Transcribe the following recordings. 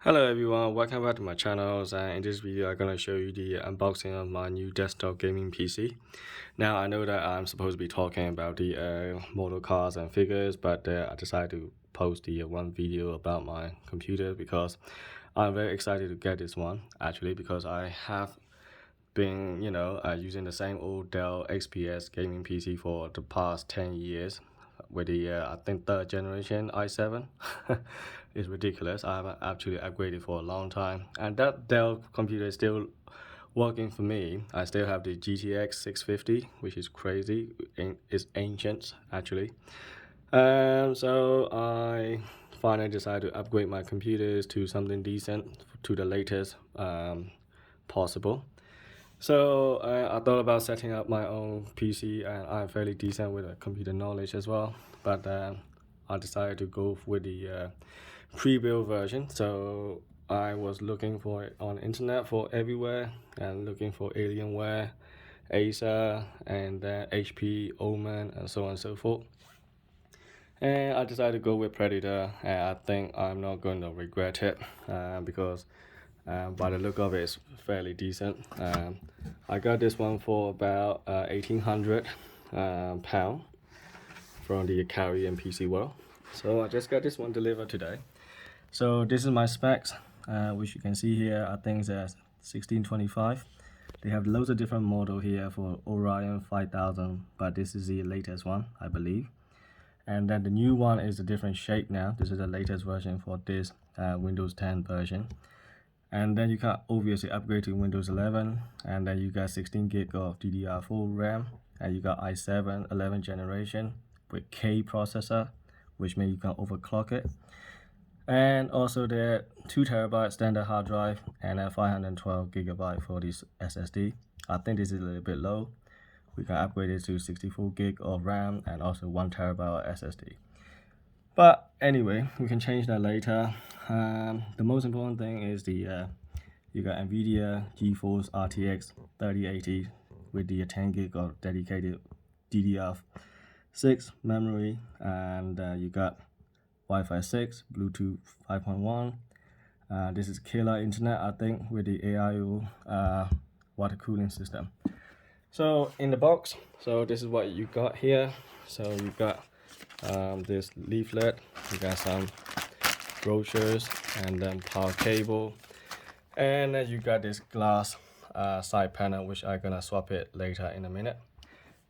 Hello everyone, welcome back to my channel, and in this video I'm going to show you the unboxing of my new desktop gaming PC. Now I know that I'm supposed to be talking about the model cars and figures, but I decided to post the one video about my computer because I'm very excited to get this one, actually, because I have been, using the same old Dell XPS gaming PC for the past 10 years with the, I think, third generation i7. It's ridiculous. I haven't actually upgraded for a long time. And that Dell computer is still working for me. I still have the GTX 650, which is crazy. It's ancient, actually. So I finally decided to upgrade my computers to something decent, to the latest possible. So I thought about setting up my own PC, and I'm fairly decent with computer knowledge as well. But I decided to go with the pre-built version. So I was looking for it on the internet for everywhere and looking for Alienware, Acer, and HP, Omen, and so on and so forth. And I decided to go with Predator, and I think I'm not going to regret it because by the look of it, it's fairly decent. I got this one for about 1,800 pound from the Carrier PC World. So I just got this one delivered today. So this is my specs, which you can see here. I think it's a 1625. They have loads of different models here for Orion 5000, but this is the latest one, I believe. And then the new one is a different shape now. This is the latest version for this Windows 10 version. And then you can obviously upgrade to Windows 11, and then you got 16 gig of DDR4 RAM, and you got i7 11th generation with K processor, which means you can overclock it. And also the 2 TB standard hard drive and a 512 GB for this SSD. I think this is a little bit low. We can upgrade it to 64 gig of RAM and also 1 TB SSD. But anyway, we can change that later. The most important thing is the you got NVIDIA GeForce RTX 3080 with the 10 gig of dedicated DDR6 memory, and you got Wi-Fi 6, Bluetooth 5.1. This is killer internet, I think, with the AIO water cooling system. So in the box, so this is what you got here. So you got this leaflet, you got some brochures, and then power cable, and then you got this glass side panel, which I'm gonna swap it later in a minute.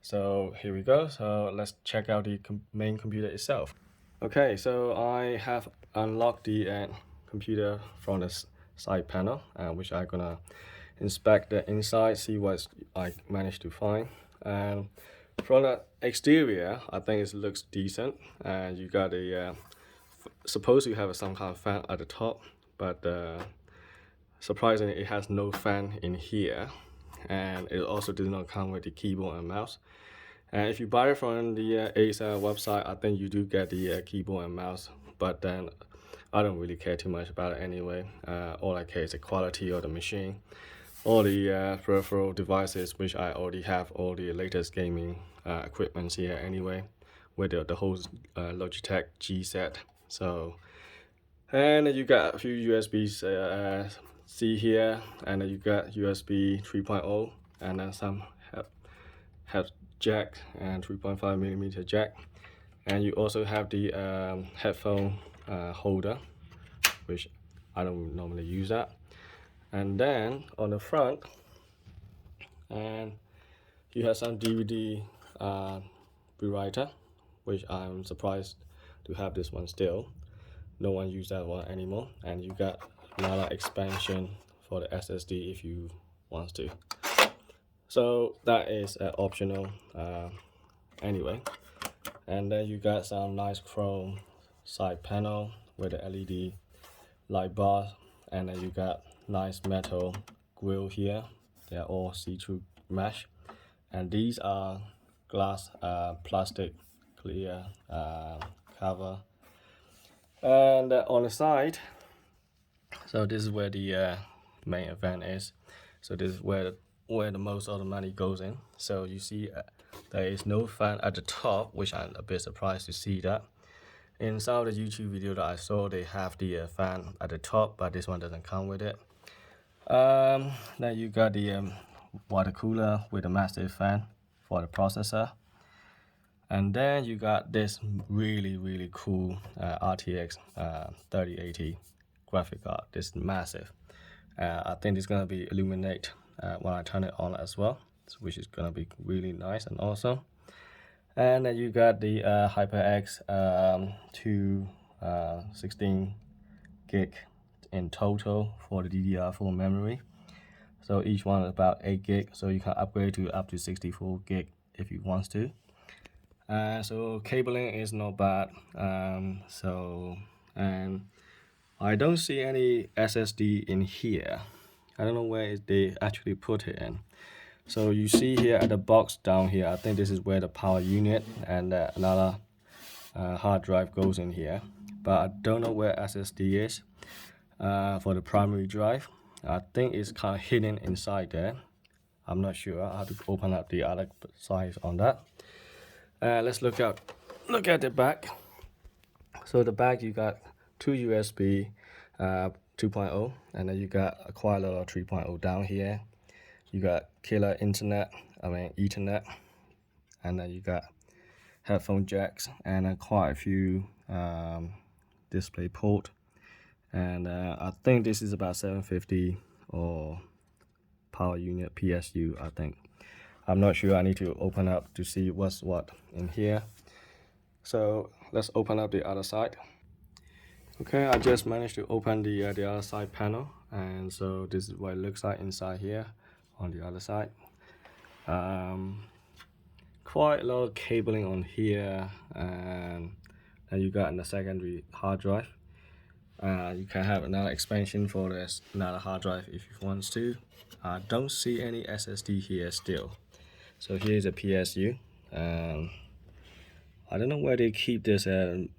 So here we go. So let's check out the main computer itself. Okay, so I have unlocked the computer from the side panel, which I'm gonna inspect the inside, see what I managed to find. And from the exterior, I think it looks decent. And you got a suppose you have some kind of fan at the top, but surprisingly it has no fan in here, and it also does not come with the keyboard and mouse. And if you buy it from the Acer website, I think you do get the keyboard and mouse, but then I don't really care too much about it anyway. All I care is the quality of the machine. All the peripheral devices, which I already have all the latest gaming equipment here anyway, with the whole Logitech G set. So, and you got a few USB-C here, and then you got USB 3.0, and then some head jack and 3.5mm jack, and you also have the headphone holder, which I don't normally use that. And then on the front, and you have some DVD rewriter, which I'm surprised to have this one still. No one uses that one anymore. And you got another expansion for the SSD if you want to. So that is optional anyway. And then you got some nice chrome side panel with the LED light bar, and then you got nice metal grill here. They are all see-through mesh, and these are glass plastic clear cover. And on the side, so this is where the main event is. So this is where the most of the money goes in. So you see there is no fan at the top, which I'm a bit surprised to see that. In some of the YouTube video that I saw, they have the fan at the top, but this one doesn't come with it. Then you got the water cooler with a massive fan for the processor. And then you got this really cool RTX 3080 graphic card. This is massive. I think it's gonna be illuminate when I turn it on as well, which is gonna be really nice and awesome. And then you got the HyperX to 16 gig in total for the DDR4 memory. So each one is about 8 gig, so you can upgrade to up to 64 gig if you want to. So cabling is not bad. And I don't see any SSD in here. I don't know where they actually put it in. So you see here at the box down here, I think this is where the power unit and another hard drive goes in here. But I don't know where SSD is for the primary drive. I think it's kind of hidden inside there. I'm not sure. I have to open up the other side on that. Let's look at the back. So the back, you got two USB 2.0, and then you got a quite a lot of 3.0 down here. You got killer Ethernet, and then you got headphone jacks and quite a few display port. And I think this is about 750 or power unit PSU, I think. I'm not sure. I need to open up to see what's what in here. So let's open up the other side. Okay, I just managed to open the other side panel, and so this is what it looks like inside here on the other side. Quite a lot of cabling on here, and then you got in the secondary hard drive. You can have another expansion for this another hard drive if you want to. I don't see any SSD here still. So here's a PSU. I don't know where they keep this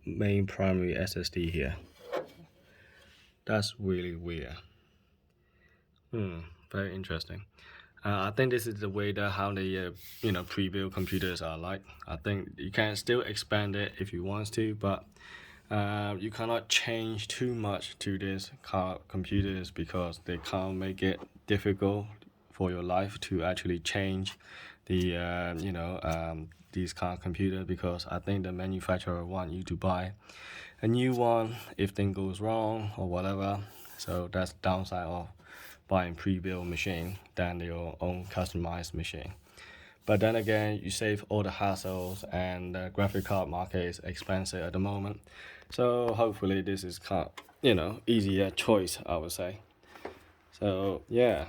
main primary SSD here. That's really weird. Very interesting. I think this is the way that how the pre-built computers are like. I think you can still expand it if you want to, but you cannot change too much to this computers because they can't make it difficult for your life to actually change the these kind of computers, because I think the manufacturer want you to buy a new one if thing goes wrong or whatever. So that's the downside of buying pre-built machine than your own customized machine. But then again, you save all the hassles, and the graphic card market is expensive at the moment. So hopefully this is kind of, easier choice, I would say. So yeah.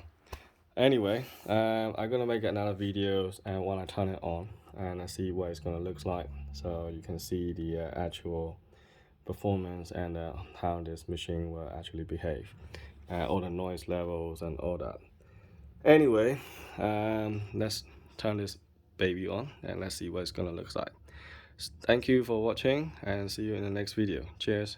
Anyway, I'm gonna make another videos and when I turn it on and I see what it's gonna look like, so you can see the actual performance and how this machine will actually behave, all the noise levels and all that. Anyway, let's turn this baby on and let's see what it's gonna look like. Thank you for watching, and see you in the next video. Cheers.